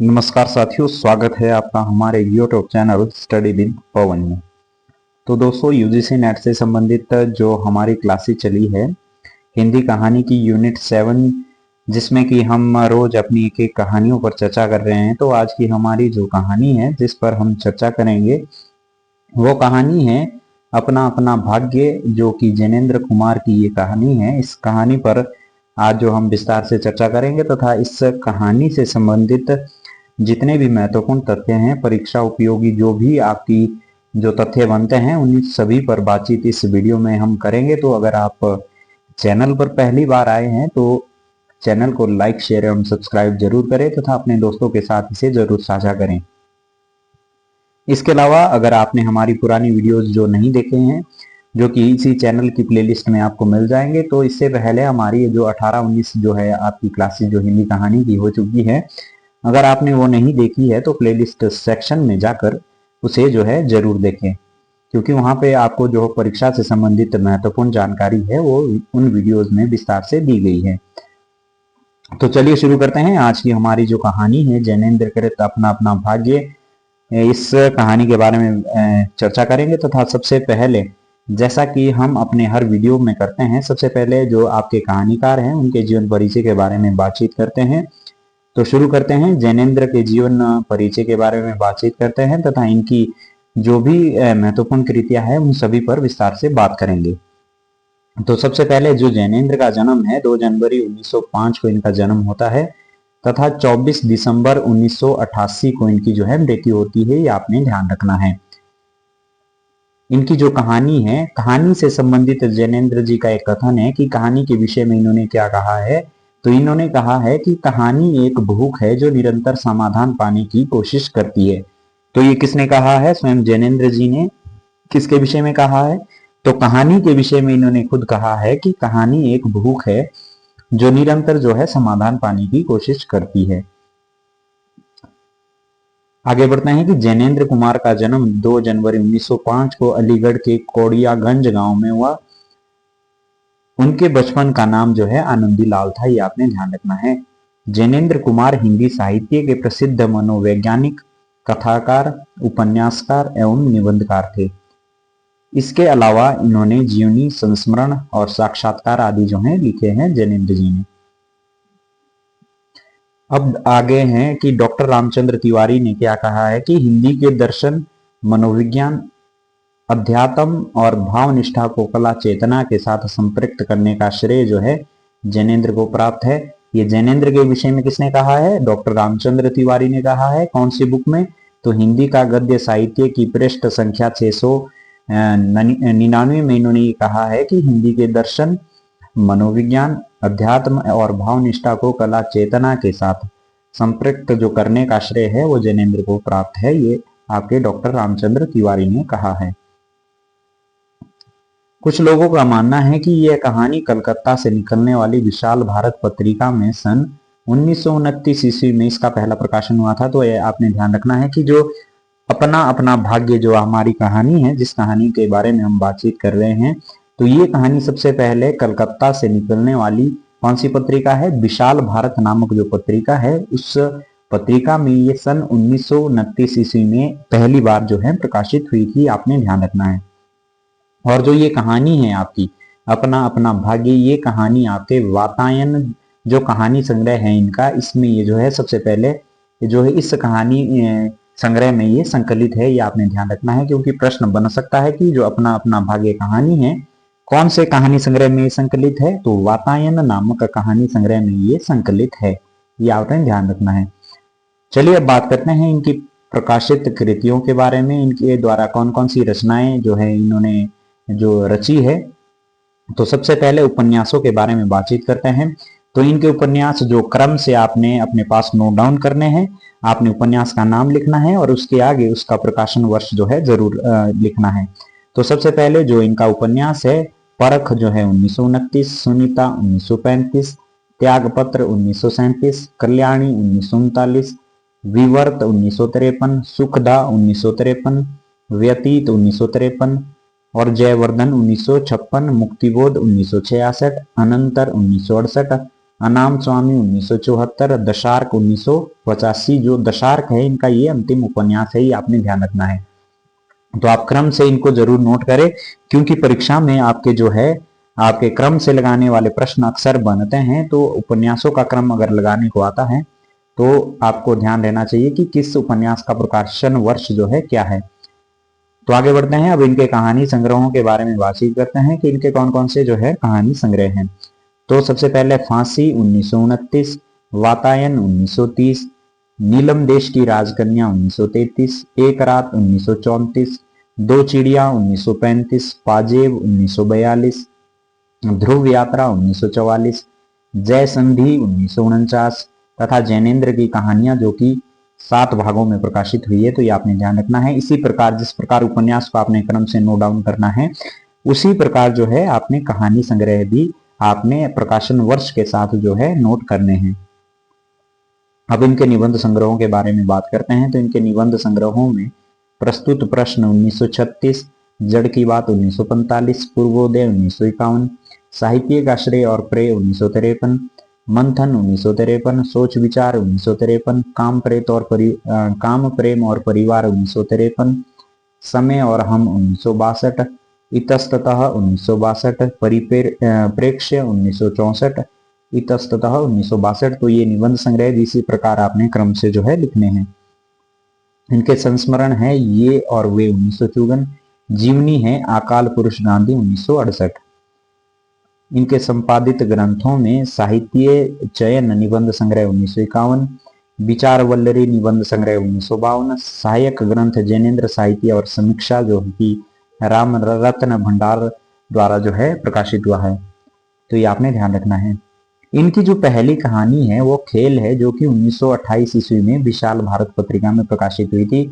नमस्कार साथियों, स्वागत है आपका हमारे यूट्यूब चैनल स्टडी विद पवन में। तो दोस्तों, यूजीसी नेट से संबंधित जो हमारी क्लासेस चली है हिंदी कहानी की यूनिट 7, जिसमें कि हम रोज अपनी एक एक कहानियों पर चर्चा कर रहे हैं। तो आज की हमारी जो कहानी है जिस पर हम चर्चा करेंगे वो कहानी है अपना अपना भाग्य, जो कि जैनेन्द्र कुमार की ये कहानी है। इस कहानी पर आज जो हम विस्तार से चर्चा करेंगे तथा इस कहानी से संबंधित जितने भी महत्वपूर्ण तथ्य हैं, परीक्षा उपयोगी जो भी आपकी जो तथ्य बनते हैं, उन सभी पर बातचीत इस वीडियो में हम करेंगे। तो अगर आप चैनल पर पहली बार आए हैं तो चैनल को लाइक, शेयर एवं सब्सक्राइब जरूर करें तथा अपने दोस्तों के साथ इसे जरूर साझा करें। इसके अलावा अगर आपने हमारी पुरानी वीडियोस जो नहीं देखे हैं, जो कि इसी चैनल की प्लेलिस्ट में आपको मिल जाएंगे, तो इससे पहले हमारी जो 18-19 जो है आपकी क्लासेस जो हिंदी कहानी की हो चुकी है, अगर आपने वो नहीं देखी है तो प्लेलिस्ट सेक्शन में जाकर उसे जो है जरूर देखें, क्योंकि वहां पे आपको जो परीक्षा से संबंधित महत्वपूर्ण जानकारी है वो उन वीडियोस में विस्तार से दी गई है। तो चलिए शुरू करते हैं। आज की हमारी जो कहानी है जैनेन्द्र कृत अपना अपना भाग्य, इस कहानी के बारे में चर्चा करेंगे। तथा सबसे पहले, जैसा कि हम अपने हर वीडियो में करते हैं, सबसे पहले जो आपके कहानीकार हैं उनके जीवन परिचय के बारे में बातचीत करते हैं। तो शुरू करते हैं। जैनेन्द्र के जीवन परिचय के बारे में बातचीत करते हैं तथा इनकी जो भी महत्वपूर्ण कृतियां हैं उन सभी पर विस्तार से बात करेंगे। तो सबसे पहले जो जैनेन्द्र का जन्म है, 2 जनवरी 1905 को इनका जन्म होता है तथा 24 दिसंबर 1988 को इनकी जो है मृत्यु होती है। ये आपने ध्यान रखना है। इनकी जो कहानी है, कहानी से संबंधित जैनेन्द्र जी का एक कथन है कि कहानी के विषय में इन्होंने क्या कहा है। तो इन्होंने कहा है कि कहानी एक भूख है जो निरंतर समाधान पाने की कोशिश करती है। तो ये किसने कहा है? स्वयं जैनेन्द्र जी ने। किसके विषय में कहा है? तो कहानी के विषय में इन्होंने खुद कहा है कि कहानी एक भूख है जो निरंतर जो है समाधान पाने की कोशिश करती है। आगे बढ़ते हैं कि जैनेन्द्र कुमार का जन्म 2 जनवरी 1905 को अलीगढ़ के कोड़ियागंज गांव में हुआ। उनके बचपन का नाम जो है आनंदी लाल था। ये आपने ध्यान रखना है। जैनेन्द्र कुमार हिंदी साहित्य के प्रसिद्ध मनोवैज्ञानिक, कथाकार, उपन्यासकार एवं निबंधकार थे। इसके अलावा इन्होंने जीवनी, संस्मरण और साक्षात्कार आदि जो हैं लिखे हैं जैनेन्द्र जी ने। अब आगे हैं कि डॉक्टर रामचंद्र तिवारी ने क्या कहा है कि हिंदी के दर्शन, मनोविज्ञान, अध्यात्म और भाव निष्ठा को कला चेतना के साथ संपृक्त करने का श्रेय जो है जैनेन्द्र को प्राप्त है। ये जैनेन्द्र के विषय में किसने कहा है? डॉक्टर रामचंद्र तिवारी ने कहा है। कौन सी बुक में? तो हिंदी का गद्य साहित्य की पृष्ठ संख्या 699 में इन्होंने ये कहा है कि हिंदी के दर्शन, मनोविज्ञान, अध्यात्म और भाव निष्ठा को कला चेतना के साथ संपृक्त जो करने का श्रेय है वो जैनेन्द्र को प्राप्त है। ये आपके डॉक्टर रामचंद्र तिवारी ने कहा है। कुछ लोगों का मानना है कि यह कहानी कलकत्ता से निकलने वाली विशाल भारत पत्रिका में सन 1929 ईस्वी में इसका पहला प्रकाशन हुआ था। तो यह आपने ध्यान रखना है कि जो अपना अपना भाग्य जो हमारी कहानी है, जिस कहानी के बारे में हम बातचीत कर रहे हैं, तो ये कहानी सबसे पहले कलकत्ता से निकलने वाली कौन सी पत्रिका है? विशाल भारत नामक जो पत्रिका है, उस पत्रिका में ये सन 1929 ईस्वी में पहली बार जो है प्रकाशित हुई थी। आपने ध्यान रखना है। और जो ये कहानी है आपकी अपना अपना भाग्य, ये कहानी आपके वातायन जो कहानी संग्रह है इनका, इसमें ये जो है सबसे पहले जो है इस कहानी संग्रह में ये संकलित है। ये आपने ध्यान रखना है, क्योंकि प्रश्न बन सकता है कि जो अपना अपना भाग्य कहानी है कौन से कहानी संग्रह में संकलित है? तो वातायन नामक कहानी संग्रह में ये संकलित है। ये आपने ध्यान रखना है। चलिए अब बात करते हैं इनकी प्रकाशित कृतियों के बारे में। इनके द्वारा कौन कौन सी रचनाएं जो है इन्होंने जो रची है। तो सबसे पहले उपन्यासों के बारे में बातचीत करते हैं। तो इनके उपन्यास जो क्रम से आपने अपने पास नोट डाउन करने हैं। आपने उपन्यास का नाम लिखना है और उसके आगे उसका प्रकाशन वर्ष जो है जरूर लिखना है। तो सबसे पहले जो इनका उपन्यास है, परख जो है 1929, सुनीता 1935, त्यागपत्र 1937, कल्याणी 1939, विवर्त 1953, सुखदा 1953, व्यतीत 1953 और जयवर्धन 1956, मुक्तिबोध 1966, अनंतर 1968, अनाम स्वामी 1974, दशार्क 1985। जो दशार्क है इनका ये अंतिम उपन्यास है, ये आपने ध्यान रखना है। तो आप क्रम से इनको जरूर नोट करें, क्योंकि परीक्षा में आपके जो है आपके क्रम से लगाने वाले प्रश्न अक्सर बनते हैं। तो उपन्यासों का क्रम अगर लगाने को आता है तो आपको ध्यान रहना चाहिए कि किस उपन्यास का प्रकाशन वर्ष जो है क्या है। तो आगे बढ़ते हैं, अब इनके कहानी संग्रहों के बारे में बातचीत करते हैं कि इनके कौन कौन से जो है कहानी संग्रह हैं। तो सबसे पहले फांसी 1929, वातायन 1930, नीलम देश की राजकन्या 1933, एक रात 1934, दो चिड़िया 1935, पाजेब 1942, ध्रुव यात्रा 1944, जय संधि 1949 तथा जैनेन्द्र की कहानियां जो कि 7 भागों में प्रकाशित हुई है। तो ये आपने ध्यान रखना है। इसी प्रकार जिस प्रकार उपन्यास को आपने क्रम से नोट डाउन करना है, उसी प्रकार जो है आपने कहानी संग्रह भी आपने प्रकाशन वर्ष के साथ जो है नोट करने हैं। अब इनके निबंध संग्रहों के बारे में बात करते हैं। तो इनके निबंध संग्रहों में प्रस्तुत प्रश्न 1936, जड़ की बात 1945, पूर्वोदय 1951, साहित्यिक आश्रय और प्रेय 1953, मंथन 1953, सोच विचार 1953, काम प्रेम और परिवार 1953, समय और हम 1962, इतस्ततः 1962, प्रेक्ष्य 1964, इतस्ततः 1962। तो ये निबंध संग्रह इसी प्रकार आपने क्रम से जो है लिखने हैं। इनके संस्मरण है ये और वे 1954, जीवनी है अकाल पुरुष गांधी 1968। इनके संपादित ग्रंथों में साहित्य चयन निबंध संग्रह 1951, विचार वल्लरी निबंध संग्रह 1952, सहायक ग्रंथ जैनेन्द्र साहित्य और समीक्षा जो कि राम रत्न भंडार द्वारा जो है प्रकाशित हुआ है। तो ये आपने ध्यान रखना है। इनकी जो पहली कहानी है वो खेल है, जो कि 1928 ईस्वी में विशाल भारत पत्रिका में प्रकाशित हुई थी।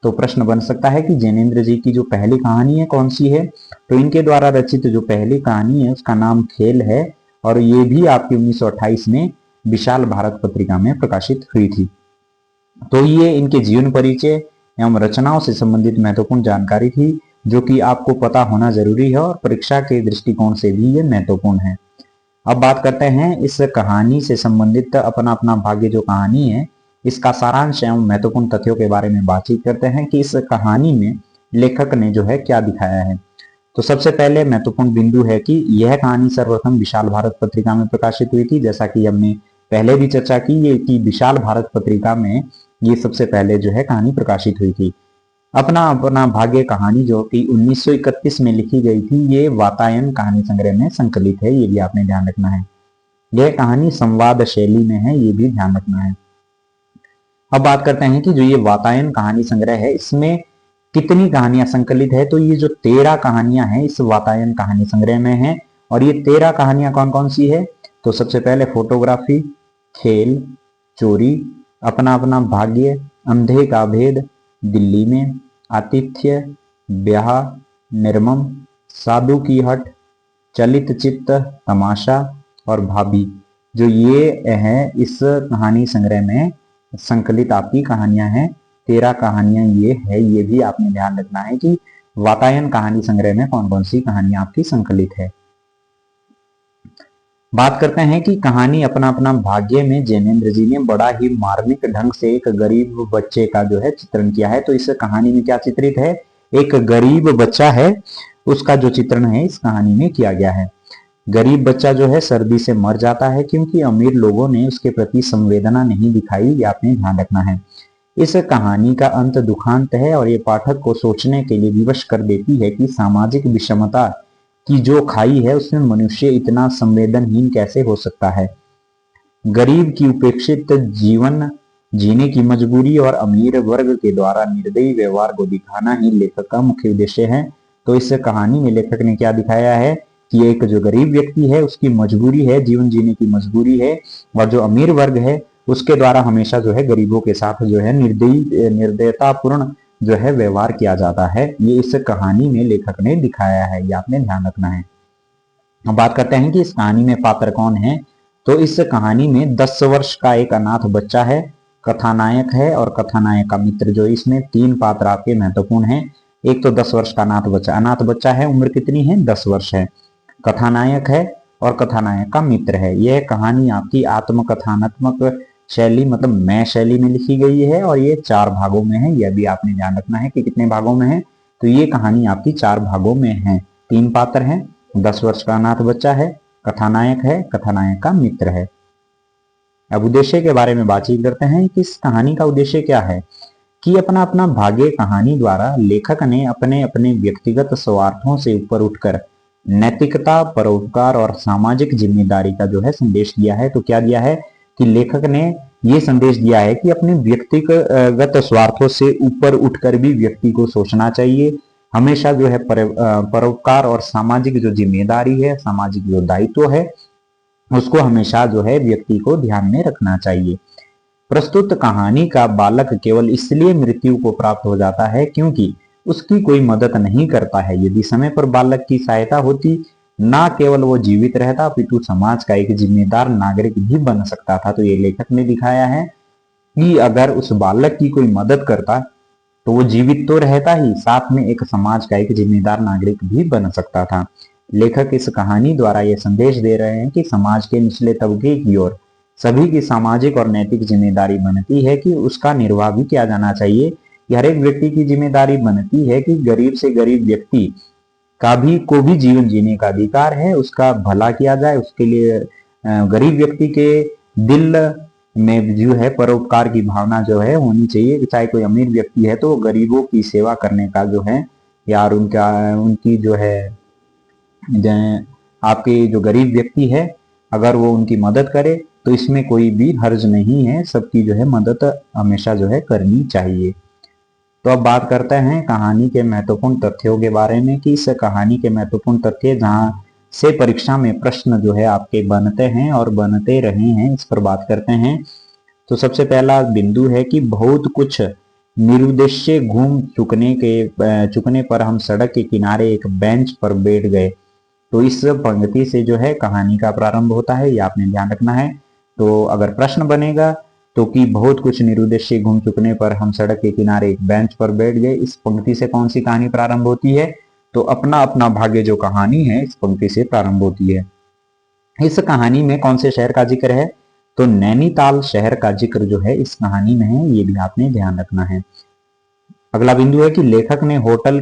तो प्रश्न बन सकता है कि जैनेन्द्र जी की जो पहली कहानी है कौन सी है। तो इनके द्वारा रचित जो पहली कहानी है उसका नाम खेल है, और ये भी आपकी 1928 में विशाल भारत पत्रिका में प्रकाशित हुई थी। तो ये इनके जीवन परिचय एवं रचनाओं से संबंधित महत्वपूर्ण जानकारी थी, जो कि आपको पता होना जरूरी है और परीक्षा के दृष्टिकोण से भी ये महत्वपूर्ण है। अब बात करते हैं इस कहानी से संबंधित अपना अपना भाग्य जो कहानी है, इसका सारांश एवं महत्वपूर्ण तथ्यों के बारे में बातचीत करते हैं कि इस कहानी में लेखक ने जो है क्या दिखाया है। तो सबसे पहले महत्वपूर्ण बिंदु है कि यह कहानी सर्वप्रथम विशाल भारत पत्रिका में प्रकाशित हुई थी। जैसा कि हमने पहले भी चर्चा की ये कि विशाल भारत पत्रिका में ये सबसे पहले जो है कहानी प्रकाशित हुई थी। अपना अपना भाग्य कहानी जो कि 1931 में लिखी गई थी, ये वातायन कहानी संग्रह में संकलित है, ये भी आपने ध्यान रखना है। यह कहानी संवाद शैली में है, ये भी ध्यान रखना है। अब बात करते हैं कि जो ये वातायन कहानी संग्रह है इसमें कितनी कहानियां संकलित है। तो ये जो 13 कहानियां हैं इस वातायन कहानी संग्रह में है। और ये 13 कहानियां कौन कौन सी है। तो सबसे पहले फोटोग्राफी, खेल, चोरी, अपना अपना भाग्य, अंधे का भेद, दिल्ली में, आतिथ्य, ब्याह, निर्मम, साधु की हट, चलित चित्त, तमाशा और भाभी, जो ये है इस कहानी संग्रह में संकलित आपकी कहानियां हैं। 13 कहानियां ये है, ये भी आपने ध्यान रखना है कि वातायन कहानी संग्रह में कौन कौन सी कहानियां आपकी संकलित है। बात करते हैं कि कहानी अपना अपना भाग्य में जैनेन्द्र जी ने बड़ा ही मार्मिक ढंग से एक गरीब बच्चे का जो है चित्रण किया है। तो इस कहानी में क्या चित्रित है, एक गरीब बच्चा है, उसका जो चित्रण है इस कहानी में किया गया है। गरीब बच्चा जो है सर्दी से मर जाता है क्योंकि अमीर लोगों ने उसके प्रति संवेदना नहीं दिखाई, ये आपने ध्यान रखना है। इस कहानी का अंत दुखांत है और ये पाठक को सोचने के लिए विवश कर देती है कि सामाजिक विषमता की जो खाई है उसमें मनुष्य इतना संवेदनहीन कैसे हो सकता है। गरीब की उपेक्षित जीवन जीने की मजबूरी और अमीर वर्ग के द्वारा निर्दयी व्यवहार को दिखाना ही लेखक का मुख्य उद्देश्य है। तो इस कहानी में लेखक ने क्या दिखाया है कि एक जो गरीब व्यक्ति है उसकी मजबूरी है, जीवन जीने की मजबूरी है, और जो अमीर वर्ग है उसके द्वारा हमेशा जो है गरीबों के साथ जो है निर्दयतापूर्ण जो है व्यवहार किया जाता है। ये इस कहानी में लेखक ने दिखाया है, ये आपने ध्यान रखना है। अब बात करते हैं कि इस कहानी में पात्र कौन है। तो इस कहानी में 10 वर्ष का एक अनाथ बच्चा है, कथानायक है और कथानायक का मित्र, जो इसमें 3 पात्र आपके महत्वपूर्ण हैं। एक तो 10 वर्ष का अनाथ बच्चा है, उम्र कितनी है 10 वर्ष है। कथानायक है और कथानायक का मित्र है। यह कहानी आपकी आत्मकथनात्मक शैली मतलब मैं शैली में लिखी गई है और ये 4 भागों में है। यह भी आपने ध्यान रखना है कि कितने भागों में है। तो ये कहानी आपकी 4 भागों में है। 3 पात्र हैं, 10 वर्ष का अनाथ बच्चा है, कथानायक है, कथानायक का मित्र है। अब उद्देश्य के बारे में बातचीत करते हैं कि इस कहानी का उद्देश्य क्या है। कि अपना अपना भाग्य कहानी द्वारा लेखक ने अपने अपने व्यक्तिगत स्वार्थों से ऊपर उठकर नैतिकता, परोपकार और सामाजिक जिम्मेदारी का जो है संदेश दिया है। तो क्या दिया है कि लेखक ने ये संदेश दिया है कि अपने व्यक्तिगत स्वार्थों से ऊपर उठकर भी व्यक्ति को सोचना चाहिए। हमेशा जो है परोपकार और सामाजिक जो जिम्मेदारी है, सामाजिक जो दायित्व है, उसको हमेशा जो है व्यक्ति को ध्यान में रखना चाहिए। प्रस्तुत कहानी का बालक केवल इसलिए मृत्यु को प्राप्त हो जाता है क्योंकि उसकी कोई मदद नहीं करता है। यदि समय पर बालक की सहायता होती, ना केवल वो जीवित रहता अपितु समाज का एक जिम्मेदार नागरिक भी बन सकता था। तो ये लेखक ने दिखाया है कि अगर उस बालक की कोई मदद करता तो वो जीवित तो रहता ही, साथ में एक समाज का एक जिम्मेदार नागरिक भी बन सकता था। लेखक इस कहानी द्वारा ये संदेश दे रहे हैं कि समाज के निचले तबके की ओर सभी की सामाजिक और नैतिक जिम्मेदारी बनती है कि उसका निर्वाह भी किया जाना चाहिए। हर एक व्यक्ति की जिम्मेदारी बनती है कि गरीब से गरीब व्यक्ति का भी को भी जीवन जीने का अधिकार है, उसका भला किया जाए। उसके लिए गरीब व्यक्ति के दिल में जो है परोपकार की भावना जो है होनी चाहिए। चाहे कोई अमीर व्यक्ति है तो गरीबों की सेवा करने का जो है यार उनकी जो है आपके जो गरीब व्यक्ति है अगर वो उनकी मदद करे तो इसमें कोई भी हर्ज नहीं है। सबकी जो है मदद हमेशा जो है करनी चाहिए। तो अब बात करते हैं कहानी के महत्वपूर्ण तथ्यों के बारे में कि इस कहानी के महत्वपूर्ण तथ्य जहां से परीक्षा में प्रश्न जो है आपके बनते हैं और बनते रहे हैं, इस पर बात करते हैं। तो सबसे पहला बिंदु है कि बहुत कुछ निरुद्देश्य घूम चुकने पर हम सड़क के किनारे एक बेंच पर बैठ गए। तो इस पंक्ति से जो है कहानी का प्रारंभ होता है, ये आपने ध्यान रखना है। तो अगर प्रश्न बनेगा तो कि बहुत कुछ निरुद्देश्य घूम चुकने पर हम सड़क के किनारे एक बेंच पर बैठ गए, इस पंक्ति से कौन सी कहानी प्रारंभ होती है। तो अपना अपना भाग्य जो कहानी है इस पंक्ति से प्रारंभ होती है। इस कहानी में कौन से शहर का जिक्र है। तो नैनीताल शहर का जिक्र जो है इस कहानी में है, ये भी आपने ध्यान रखना है। अगला बिंदु है कि लेखक के होटल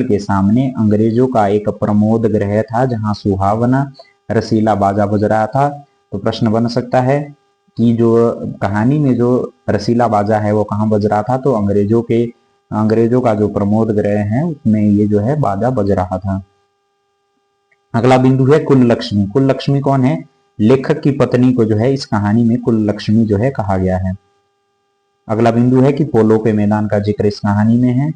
के सामने अंग्रेजों का एक प्रमोद गृह था जहां सुहावना रसीला बाजा बज रहा था। तो प्रश्न बन सकता है कि जो कहानी में जो रसीला बाजा है वो कहाँ बज रहा था। तो अंग्रेजों का जो प्रमोद गृह है उसमें ये जो है बाजा बज रहा था। अगला बिंदु है कुल लक्ष्मी। कुल लक्ष्मी कौन है। लेखक की पत्नी को जो है इस कहानी में कुल लक्ष्मी जो है कहा गया है। अगला बिंदु है कि पोलो के मैदान का जिक्र इस कहानी में है।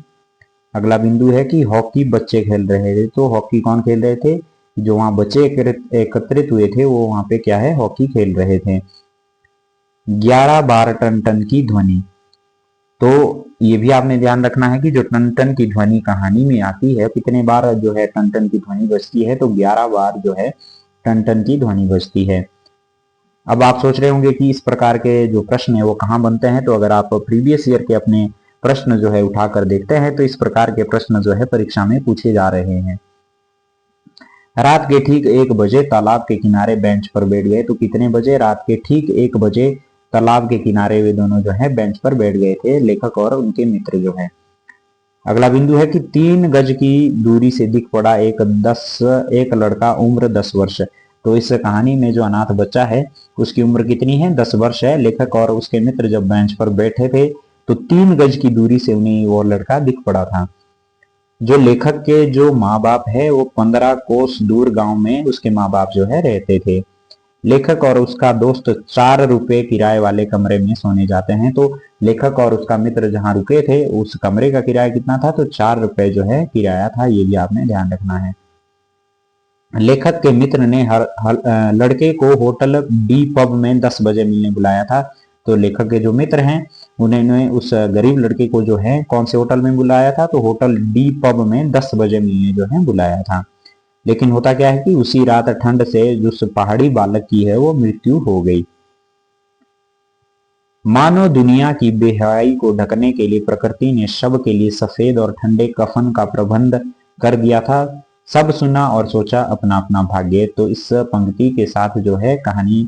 अगला बिंदु है कि हॉकी बच्चे खेल रहे थे। तो हॉकी कौन खेल रहे थे। जो वहां बच्चे एकत्रित हुए थे वो वहां पे क्या है हॉकी खेल रहे थे। 11 बार टन टन की ध्वनि। तो ये भी आपने ध्यान रखना है कि जो टन टन की ध्वनि कहानी में आती है, कितने बार जो है टन टन की ध्वनि बजती है। तो 11 बार जो है टन टन की ध्वनि बजती है। अब आप सोच रहे होंगे कि इस प्रकार के जो प्रश्न है वो कहाँ बनते हैं। तो अगर आप प्रीवियस ईयर के अपने प्रश्न जो है उठाकर देखते हैं तो इस प्रकार के प्रश्न जो है परीक्षा में पूछे जा रहे हैं। रात के ठीक 1 बजे तालाब के किनारे बेंच पर बैठ गए। तो कितने बजे। रात के ठीक 1 बजे तालाब के किनारे वे दोनों जो है बेंच पर बैठ गए थे, लेखक और उनके मित्र जो है। अगला बिंदु है कि 3 गज की दूरी से दिख पड़ा एक लड़का, उम्र 10 वर्ष। तो इस कहानी में जो अनाथ बच्चा है उसकी उम्र कितनी है 10 वर्ष है। लेखक और उसके मित्र जब बेंच पर बैठे थे तो 3 गज की दूरी से उन्हें वो लड़का दिख पड़ा था। जो लेखक के जो माँ बाप है वो 15 कोस दूर गांव में उसके माँ बाप जो है रहते थे। लेखक और उसका दोस्त 4 रुपए किराए वाले कमरे में सोने जाते हैं। तो लेखक और उसका मित्र जहां रुके थे उस कमरे का किराया कितना था। तो 4 रुपए जो है किराया था, ये भी आपने ध्यान रखना है। लेखक के मित्र ने लड़के को होटल डी पब में 10 बजे मिलने बुलाया था। तो लेखक के जो मित्र हैं उन्होंने उस गरीब लड़के को जो है कौन से होटल में बुलाया था। तो होटल डी पब में 10 बजे मिलने जो है बुलाया था। लेकिन होता क्या है कि उसी रात ठंड से जो उस पहाड़ी बालक की है वो मृत्यु हो गई। मानव दुनिया की बेहयाई को ढकने के लिए प्रकृति ने शव के लिए सफेद और ठंडे कफन का प्रबंध कर दिया था। सब सुना और सोचा अपना अपना भाग्य। तो इस पंक्ति के साथ जो है कहानी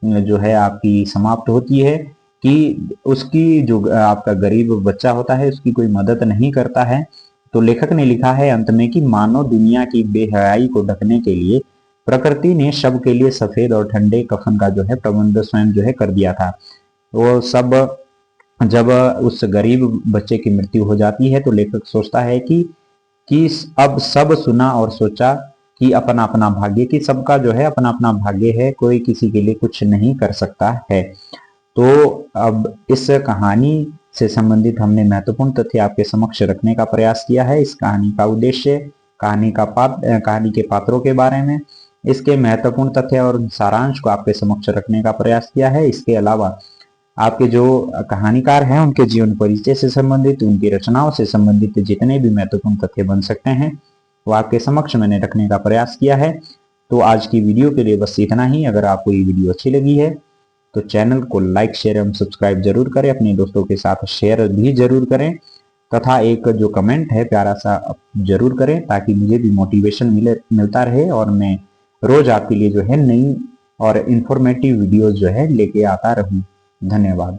जो है आपकी समाप्त होती है कि उसकी जो आपका गरीब बच्चा होता है उसकी कोई मदद नहीं करता है। तो लेखक ने लिखा है अंत में कि मानव दुनिया की बेहयाई को ढकने के लिए प्रकृति ने शव के लिए सफेद और ठंडे कफन का जो है प्रबंध स्वयं जो है कर दिया था। वो सब जब उस गरीब बच्चे की मृत्यु हो जाती है तो लेखक सोचता है कि अब सब सुना और सोचा कि अपना अपना भाग्य, कि सबका जो है अपना अपना भाग्य है, कोई किसी के लिए कुछ नहीं कर सकता है। तो अब इस कहानी से संबंधित हमने महत्वपूर्ण तथ्य आपके समक्ष रखने का प्रयास किया है। इस कहानी का उद्देश्य कहानी के पात्रों के बारे में इसके महत्वपूर्ण तथ्य और सारांश को आपके समक्ष रखने का प्रयास किया है। इसके अलावा आपके जो कहानीकार हैं उनके जीवन परिचय से संबंधित, उनकी रचनाओं से संबंधित जितने भी महत्वपूर्ण तथ्य बन सकते हैं वो आपके समक्ष मैंने रखने का प्रयास किया है। तो आज की वीडियो के लिए बस इतना ही। अगर आपको ये वीडियो अच्छी लगी है तो चैनल को लाइक शेयर एवं सब्सक्राइब जरूर करें, अपने दोस्तों के साथ शेयर भी जरूर करें तथा एक जो कमेंट है प्यारा सा जरूर करें ताकि मुझे भी मोटिवेशन मिलता रहे और मैं रोज आपके लिए जो है नई और इंफॉर्मेटिव वीडियोस जो है लेके आता रहूं। धन्यवाद।